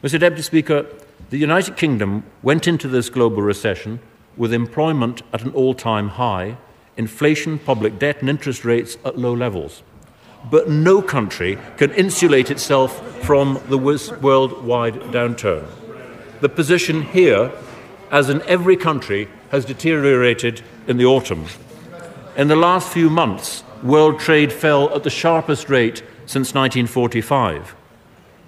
Mr. Deputy Speaker, the United Kingdom went into this global recession with employment at an all-time high, inflation, public debt and interest rates at low levels. But no country can insulate itself from the worldwide downturn. The position here, as in every country, has deteriorated in the autumn. In the last few months, world trade fell at the sharpest rate since 1945.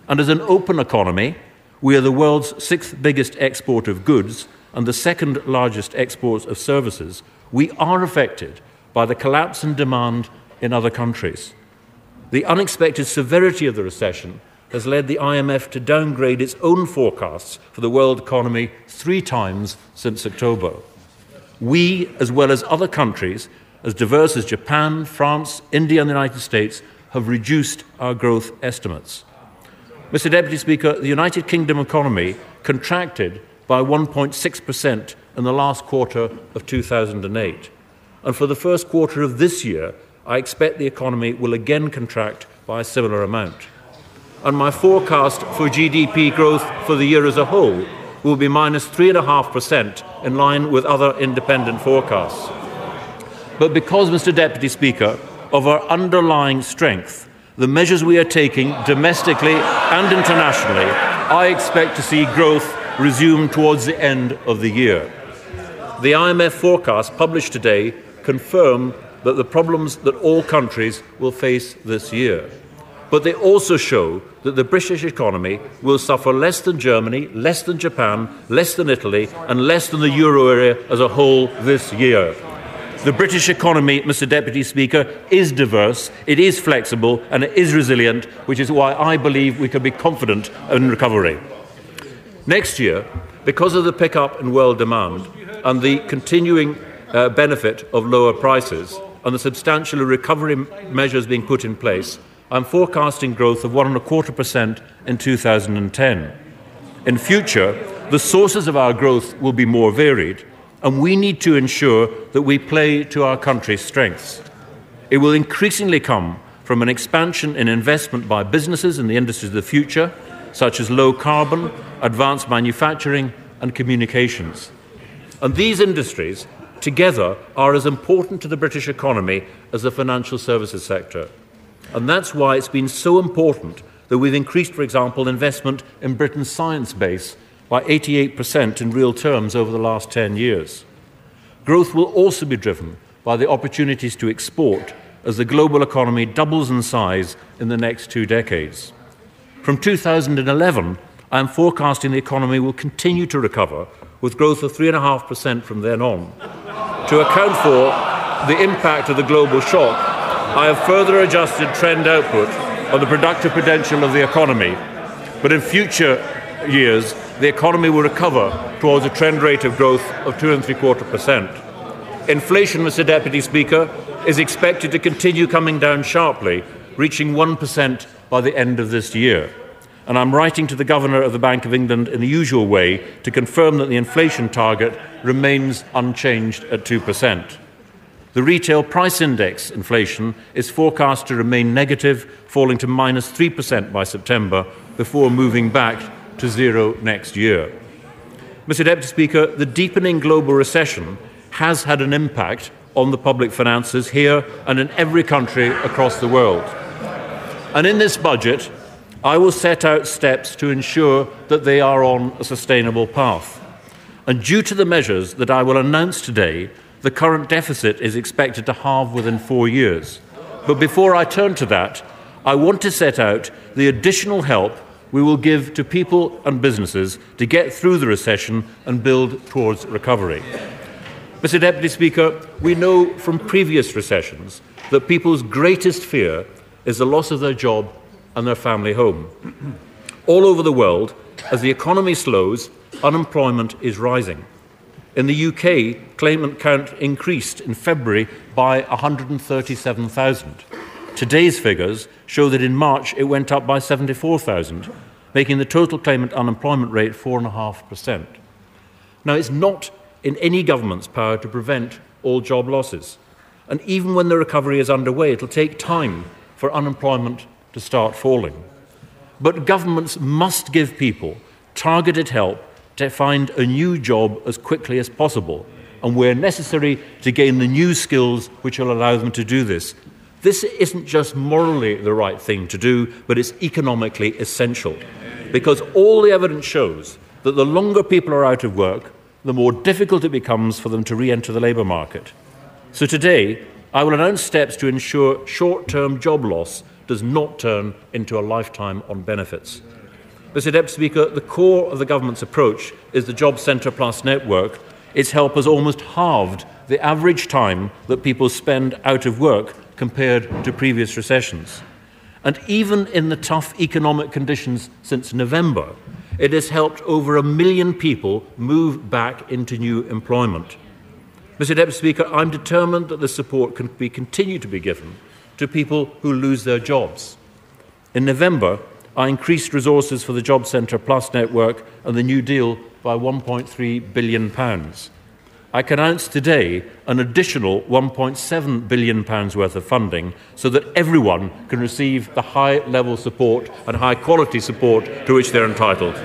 And as an open economy, we are the world's sixth biggest exporter of goods and the second largest exporter of services. We are affected by the collapse in demand in other countries. The unexpected severity of the recession has led the IMF to downgrade its own forecasts for the world economy 3 times since October. We, as well as other countries, as diverse as Japan, France, India and the United States, have reduced our growth estimates. Mr. Deputy Speaker, the United Kingdom economy contracted by 1.6% in the last quarter of 2008. And for the first quarter of this year, I expect the economy will again contract by a similar amount. And my forecast for GDP growth for the year as a whole will be minus 3.5%, in line with other independent forecasts. But because, Mr. Deputy Speaker, of our underlying strength, the measures we are taking domestically and internationally, I expect to see growth resume towards the end of the year. The IMF forecasts published today confirm that the problems that all countries will face this year. But they also show that the British economy will suffer less than Germany, less than Japan, less than Italy, and less than the euro area as a whole this year. The British economy, Mr. Deputy Speaker, is diverse, it is flexible, and it is resilient, which is why I believe we can be confident in recovery. Next year, because of the pickup in world demand and the continuing benefit of lower prices and the substantial recovery measures being put in place, I'm forecasting growth of 1.25% in 2010. In future, the sources of our growth will be more varied, and we need to ensure that we play to our country's strengths. It will increasingly come from an expansion in investment by businesses in the industries of the future, such as low carbon, advanced manufacturing and communications. And these industries together are as important to the British economy as the financial services sector. And that's why it's been so important that we've increased, for example, investment in Britain's science base by 88% in real terms over the last 10 years. Growth will also be driven by the opportunities to export as the global economy doubles in size in the next 2 decades. From 2011, I am forecasting the economy will continue to recover with growth of 3.5% from then on. To account for the impact of the global shock, I have further adjusted trend output on the productive potential of the economy. But in future years, the economy will recover towards a trend rate of growth of 2.75%. Inflation, Mr. Deputy Speaker, is expected to continue coming down sharply, reaching 1% by the end of this year. And I'm writing to the Governor of the Bank of England in the usual way to confirm that the inflation target remains unchanged at 2%. The retail price index inflation is forecast to remain negative, falling to minus 3% by September, before moving back to zero next year. Mr. Deputy Speaker, the deepening global recession has had an impact on the public finances here and in every country across the world. And in this budget, I will set out steps to ensure that they are on a sustainable path. And due to the measures that I will announce today, the current deficit is expected to halve within 4 years. But before I turn to that, I want to set out the additional help we will give to people and businesses to get through the recession and build towards recovery. Mr. Deputy Speaker, we know from previous recessions that people's greatest fear is the loss of their job and their family home. All over the world, as the economy slows, unemployment is rising. In the UK, claimant count increased in February by 137,000. Today's figures show that in March it went up by 74,000, making the total claimant unemployment rate 4.5%. Now, it's not in any government's power to prevent all job losses. And even when the recovery is underway, it'll take time for unemployment to start falling. But governments must give people targeted help to find a new job as quickly as possible, and where necessary, to gain the new skills which will allow them to do this. This isn't just morally the right thing to do, but it's economically essential, because all the evidence shows that the longer people are out of work, the more difficult it becomes for them to re-enter the labour market. So today, I will announce steps to ensure short-term job loss does not turn into a lifetime on benefits. Mr. Deputy Speaker, the core of the government's approach is the Job Centre Plus network. Its help has almost halved the average time that people spend out of work compared to previous recessions. And even in the tough economic conditions since November, it has helped over 1 million people move back into new employment. Mr. Deputy Speaker, I'm determined that this support can continue to be given to people who lose their jobs. In November, I increased resources for the Job Centre Plus network and the New Deal by £1.3 billion. I can announce today an additional £1.7 billion worth of funding so that everyone can receive the high-level support and high-quality support to which they're entitled.